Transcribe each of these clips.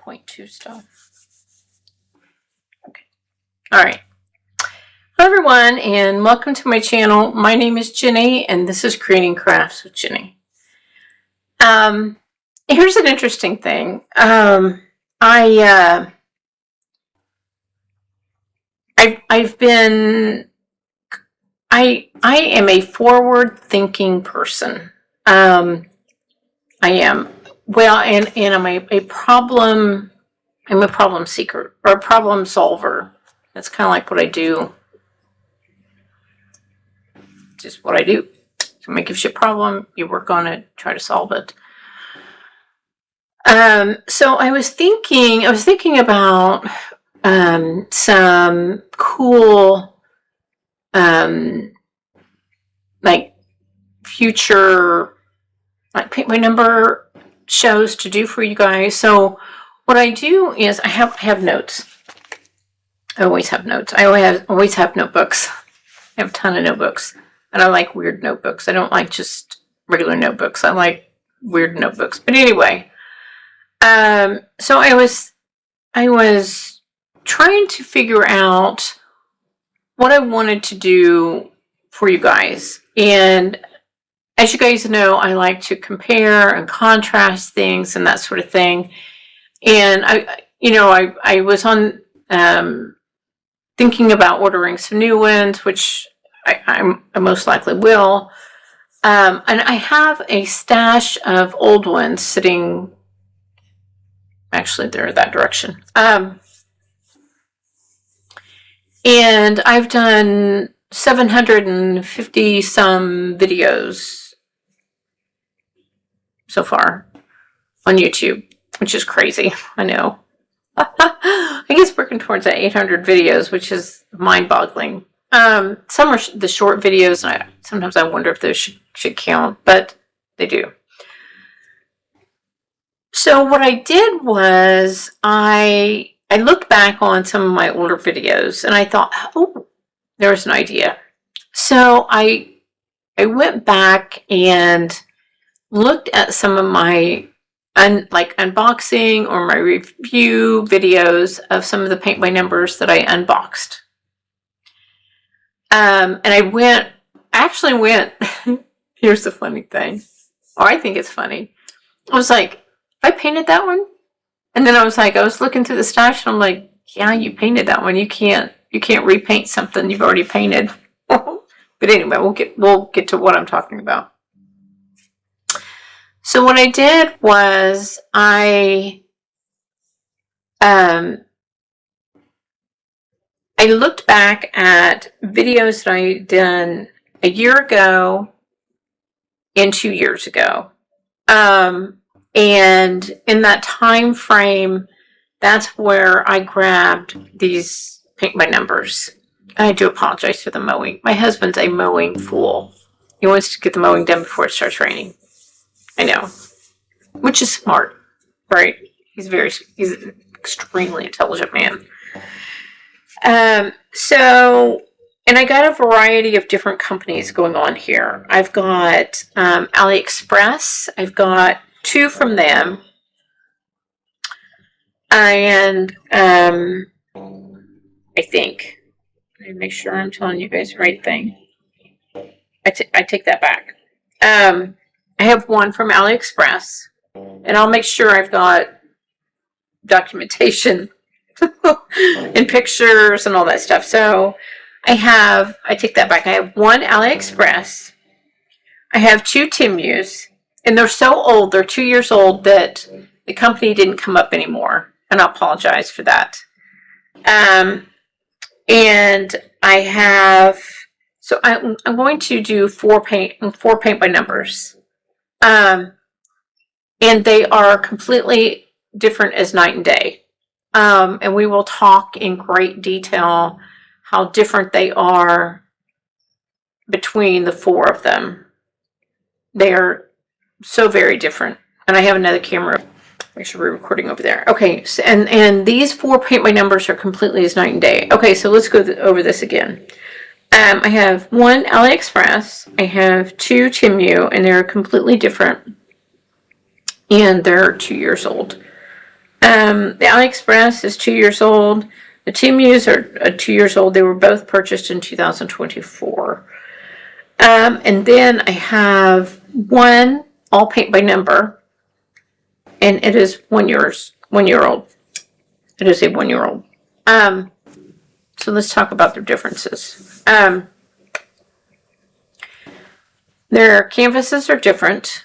0.2 stuff. Okay. All right. Hello everyone, and welcome to my channel. My name is Jenny, and this is Creating Crafts with Jenny. Here's an interesting thing. I am a forward-thinking person. I am. Well, and I'm a problem seeker or a problem solver. That's kind of like what I do. Just what I do. Somebody gives you a problem, you work on it, try to solve it. So I was thinking about some cool like future paint by number shows to do for you guys. So what I do is I have notes. I always have notes. I always have notebooks. I have a ton of notebooks, and I like weird notebooks. I don't like just regular notebooks. I like weird notebooks. But anyway, so I was trying to figure out what I wanted to do for you guys. And as you guys know, I like to compare and contrast things and that sort of thing. And I was on thinking about ordering some new ones, which I most likely will. And I have a stash of old ones sitting. Actually, they're that direction. And I've done 750 some videos so far on YouTube, which is crazy. I know. I guess working towards that 800 videos, which is mind-boggling. Some are the short videos, and sometimes I wonder if those should count, but they do. So what I did was I looked back on some of my older videos, and I thought, oh, there's an idea. So I went back and looked at some of my unboxing or my review videos of some of the paint by numbers that I unboxed. And I actually went, here's the funny thing, or I think it's funny. I was like, I painted that one? And then I was looking through the stash, and I'm like, yeah, you painted that one. You can't repaint something you've already painted. But anyway, we'll get to what I'm talking about. So what I did was I looked back at videos that I done a year ago and 2 years ago. And in that time frame, that's where I grabbed these paint by numbers. I do apologize for the mowing. My husband's a mowing fool. He wants to get the mowing done before it starts raining. I know. Which is smart, right? He's an extremely intelligent man. And I got a variety of different companies going on here. I've got AliExpress. I've got 2 from them. And I think, let me make sure I'm telling you guys the right thing. I take that back. I have 1 from AliExpress, and I'll make sure I've got documentation and pictures and all that stuff. So I take that back. I have 1 AliExpress. I have 2 Timu's, and they're so old, they're 2 years old, that the company didn't come up anymore, and I apologize for that. And I have, so I'm going to do 4 paint by numbers. And they are completely different as night and day. And we will talk in great detail how different they are between the 4 of them. They are so very different. And I have another camera. Make sure we're recording over there. Okay, so, and these 4 paint by numbers are completely as night and day. Okay, so let's go over this again. I have 1 AliExpress. I have 2 Timu, and they're completely different. And they're 2 years old. The AliExpress is 2 years old. The Timus are 2 years old. They were both purchased in 2024. And then I have one all paint by number, and it is 1 year old. It is a 1 year old. So let's talk about their differences. Their canvases are different.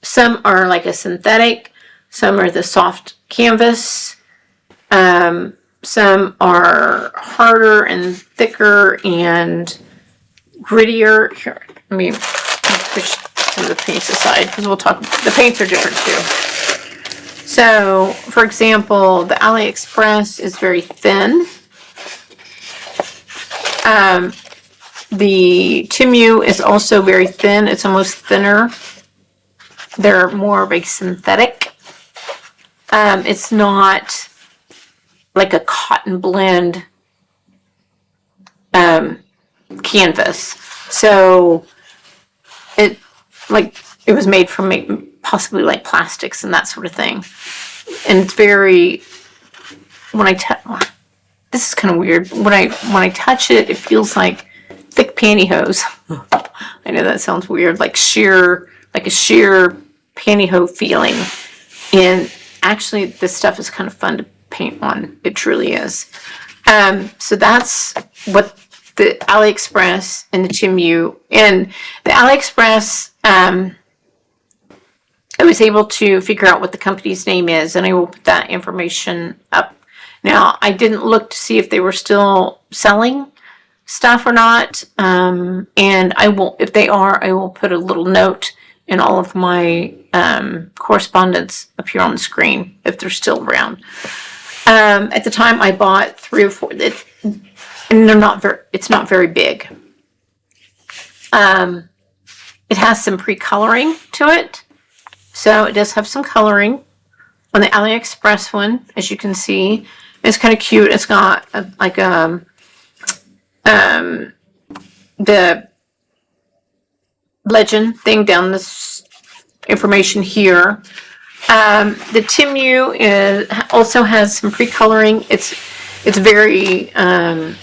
Some are like a synthetic, some are the soft canvas, some are harder and thicker and grittier. Here, let me push some of the paints aside because we'll talk. The paints are different too. So, for example, the AliExpress is very thin. The Timu is also very thin. It's almost thinner. They're more of a synthetic. It's not like a cotton blend canvas. So it was made from possibly like plastics and that sort of thing. And it's very, this is kind of weird. When I touch it, it feels like thick pantyhose. I know that sounds weird, like a sheer pantyhose feeling. And actually, this stuff is kind of fun to paint on. It truly is. So that's what the AliExpress and the Timu. And the AliExpress, I was able to figure out what the company's name is, and I will put that information up. Now, I didn't look to see if they were still selling stuff or not, and I will, if they are, I will put a little note in all of my correspondence up here on the screen if they're still around. At the time, I bought 3 or 4, and it's not very big. It has some pre-coloring to it, so it does have some coloring. On the AliExpress one, as you can see, it's kind of cute. It's got the legend thing down this information here. The Timu also has some pre-coloring. It's very, I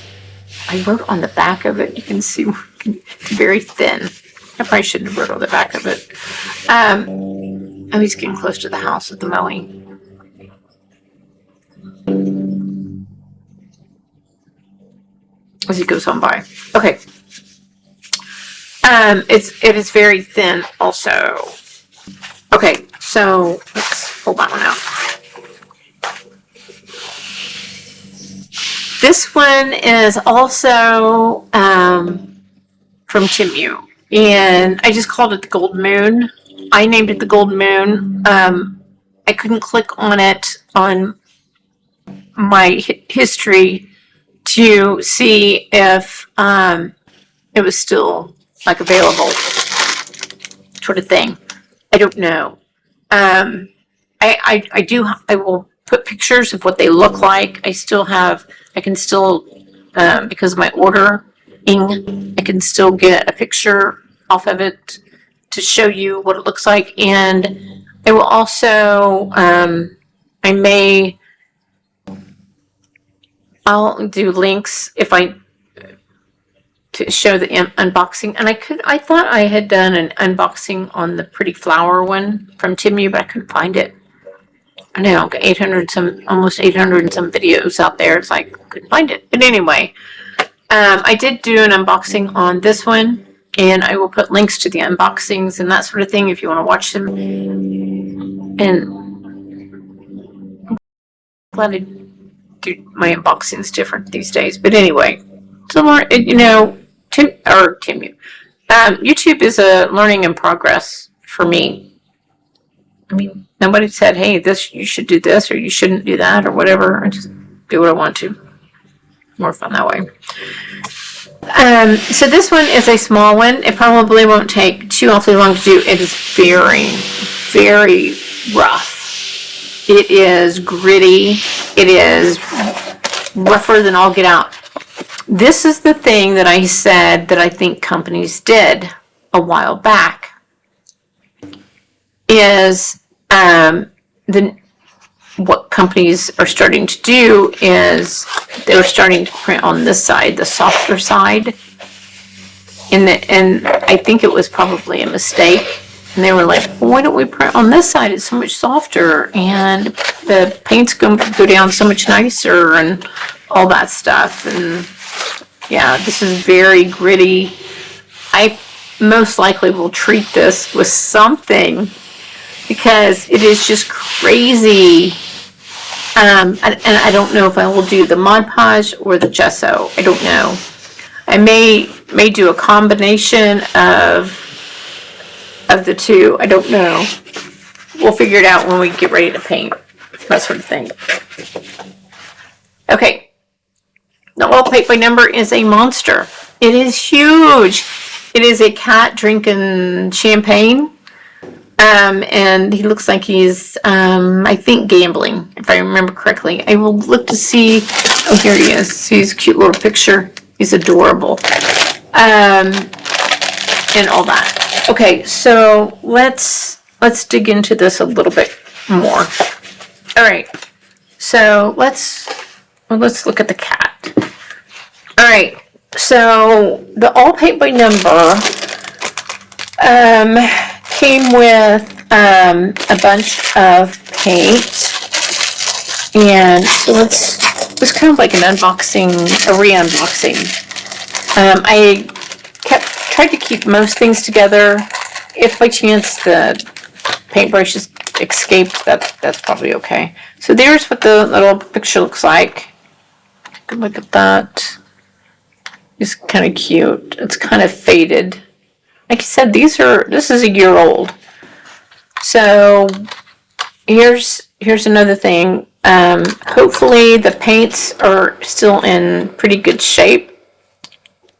wrote on the back of it, you can see it's very thin. I probably shouldn't have wrote on the back of it. Oh, he's getting close to the house with the mowing. As he goes on by. Okay. It is very thin also. Okay, so let's pull that one out. This one is also from Timu, and I just called it the Gold Moon. I named it the Gold Moon. I couldn't click on it on my history to see if it was still like available, sort of thing. I don't know. I will put pictures of what they look like. I can still, because of my ordering, I can still get a picture off of it to show you what it looks like. And I will also, I'll do links to show the unboxing. And I thought I had done an unboxing on the Pretty Flower one from Timu, but I couldn't find it. I know, I've got almost 800 and some videos out there. It's like, I couldn't find it. But anyway, I did do an unboxing on this one, and I will put links to the unboxings and that sort of thing if you want to watch them. And I'm glad I do my unboxings different these days. But anyway, so Timu. YouTube is a learning in progress for me. I mean, nobody said, hey, you should do this or you shouldn't do that or whatever. I just do what I want to. More fun that way. So this one is a small one. It probably won't take too awfully long to do. It is very, very rough. It is gritty. It is rougher than all get out. This is the thing that I said that I think companies did a while back, is Then what companies are starting to do is they're starting to print on this side, the softer side. And I think it was probably a mistake. And they were like, well, why don't we print on this side? It's so much softer and the paint's going to go down so much nicer and all that stuff. And yeah, this is very gritty. I most likely will treat this with something because it is just crazy. And I don't know if I will do the Mod Podge or the gesso. I don't know. I may do a combination of the two. I don't know. We'll figure it out when we get ready to paint. That sort of thing. Okay. The oil paint by number is a monster. It is huge. It is a cat drinking champagne. And he looks like he's, I think, gambling, if I remember correctly. I will look to see. Oh, here he is. He's a cute little picture. He's adorable. And all that. Okay, so let's dig into this a little bit more. All right. So let's look at the cat. All right. So the all paint by number came with a bunch of paint, and so it's kind of like an unboxing, a re-unboxing. I tried to keep most things together. If by chance the paintbrushes escaped, that's probably okay. So there's what the little picture looks like. Good look at that. It's kind of cute. It's kind of faded. Like I said, this is a year old. So here's another thing. Hopefully the paints are still in pretty good shape.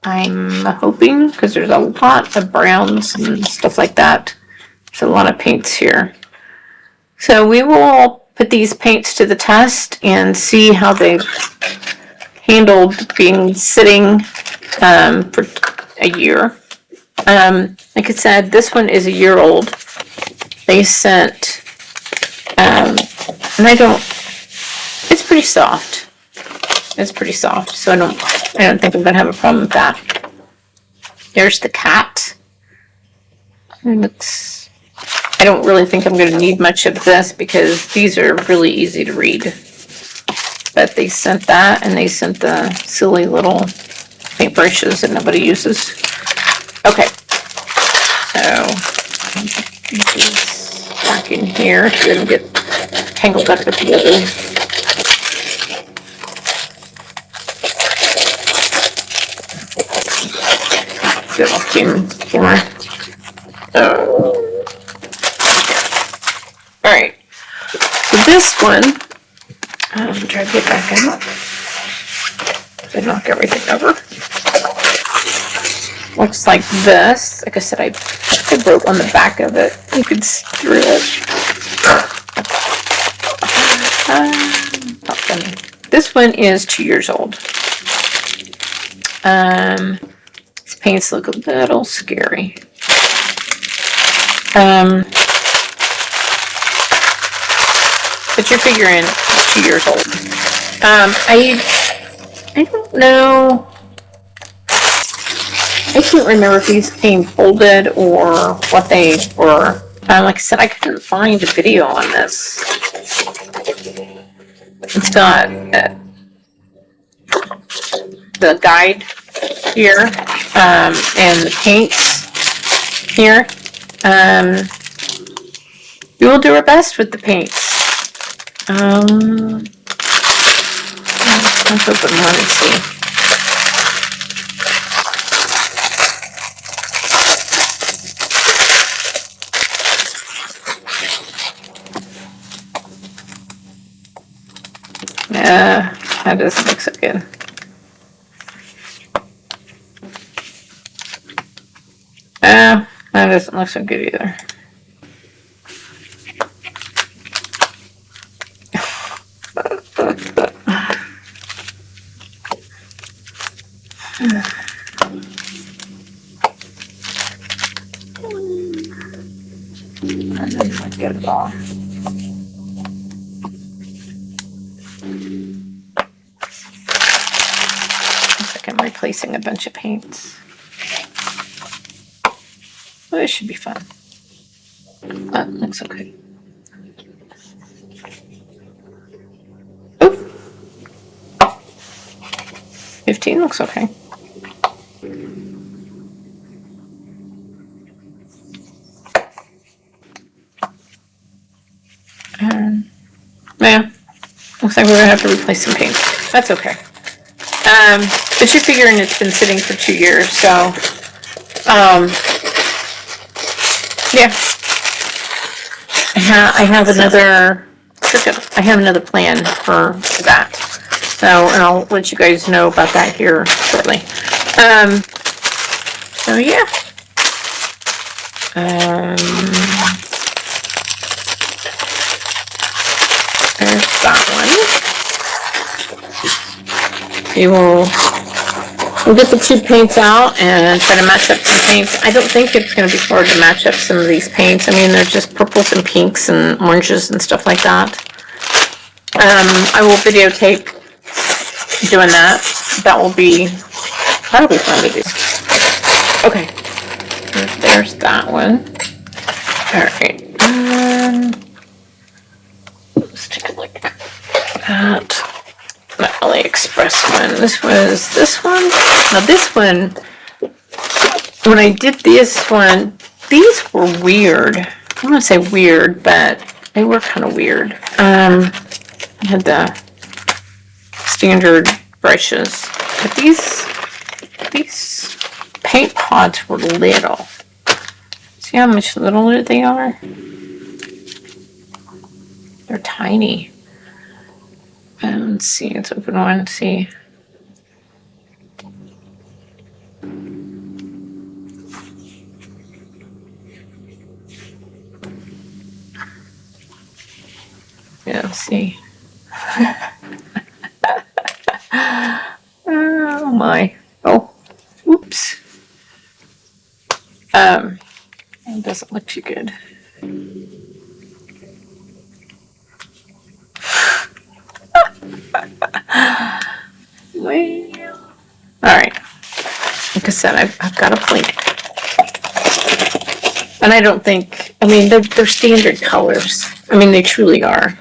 I'm hoping, because there's a lot of browns and stuff like that. There's a lot of paints here. So we will put these paints to the test and see how they've handled being sitting for a year. Like I said, this one is a year old. They sent, and it's pretty soft. It's pretty soft, so I don't think I'm gonna have a problem with that. There's the cat. I don't really think I'm gonna need much of this because these are really easy to read. But they sent that, and they sent the silly little paintbrushes that nobody uses. Okay, so put these back in here so they don't get tangled up with the others. Get off camera. Alright, so this one, I'm trying to get back in. So I knock everything over. Looks like this. Like I said, I wrote on the back of it. You could see through it. Not funny. This one is 2 years old. These paints look a little scary. But you're figuring 2 years old. I don't know. I can't remember if these came folded or what they were. Like I said, I couldn't find a video on this. It's got the guide here, and the paints here. We will do our best with the paints. Let's open one and see. That doesn't look so good. That doesn't look so good either. I didn't get it all. replacing a bunch of paints. Well, this should be fun. That looks okay. Oh, 15 looks okay. Yeah, looks like we're gonna have to replace some paint. That's okay. But you're figuring it's been sitting for 2 years, so yeah. I have another plan for that. So, and I'll let you guys know about that here shortly. So yeah. There's that one. We'll get the two paints out and try to match up some paints. I don't think it's going to be hard to match up some of these paints. I mean, they're just purples and pinks and oranges and stuff like that. I will videotape doing that. That'll be fun to do. Okay, there's that one. All right. Let's take a look at that. The AliExpress one. This was this one. Now this one, when I did this one, these were weird. I don't want to say weird, but they were kind of weird. I had the standard brushes, but these paint pods were little. See how much littler they are? They're tiny. Let's see, let's open one and see. Yeah, let's see. Oh my. Oh, oops. It doesn't look too good. Well, all right. Like I said, I've got a plan. And I don't think, I mean, they're standard colors. I mean, they truly are.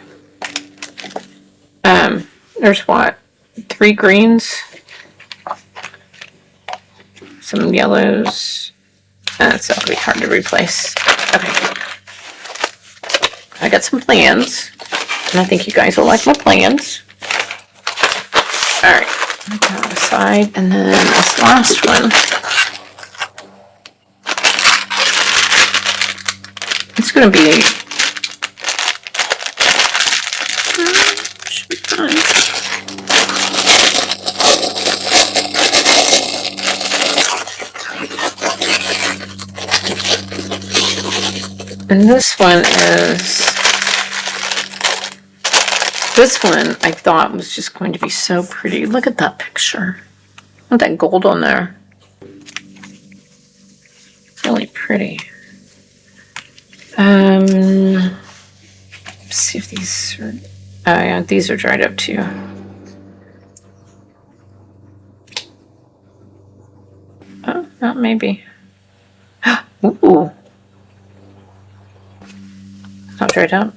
There's what? 3 greens, some yellows. That's gonna be hard to replace. Okay. I got some plans, and I think you guys will like my plans. All right. Put that aside, and then this last one. It's gonna be. Should be fun. And this one I thought was just going to be so pretty. Look at that picture. Look at that gold on there. Really pretty. Let's see if these are, oh yeah, these are dried up too. Oh, not maybe. Ooh. Not dried up.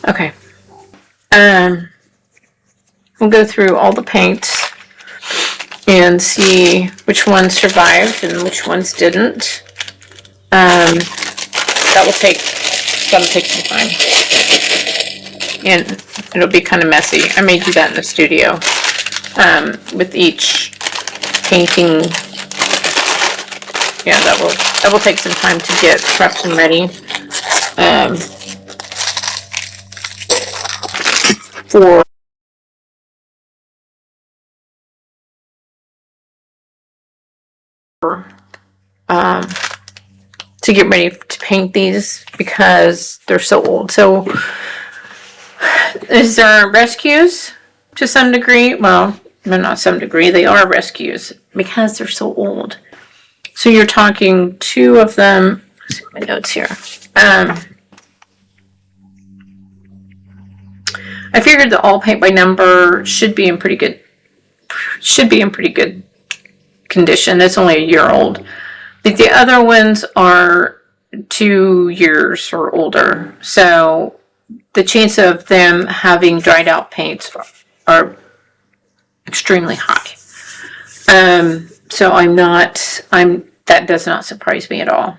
Okay. We'll go through all the paints and see which ones survived and which ones didn't. That'll take some time. And it'll be kind of messy. I may do that in the studio. With each painting. Yeah, that will take some time to get prepped and ready. To get ready to paint these because they're so old. So is there rescues to some degree? Well, not some degree. They are rescues because they're so old. So you're talking 2 of them. Let's see my notes here. I figured the all paint by number should be in pretty good condition. It's only a year old. The other ones are 2 years or older, so the chance of them having dried out paints are extremely high. So that does not surprise me at all.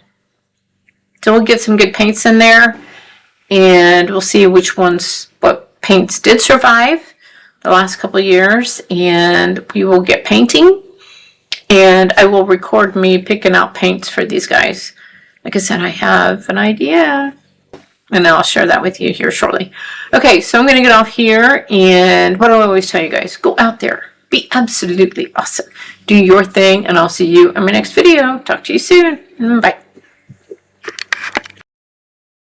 So we'll get some good paints in there, and we'll see what paints did survive the last couple of years, and we will get painting, and I will record me picking out paints for these guys. Like I said, I have an idea, and I'll share that with you here shortly. Okay, so I'm going to get off here, and what do I always tell you guys? Go out there. Be absolutely awesome. Do your thing, and I'll see you in my next video. Talk to you soon. Bye.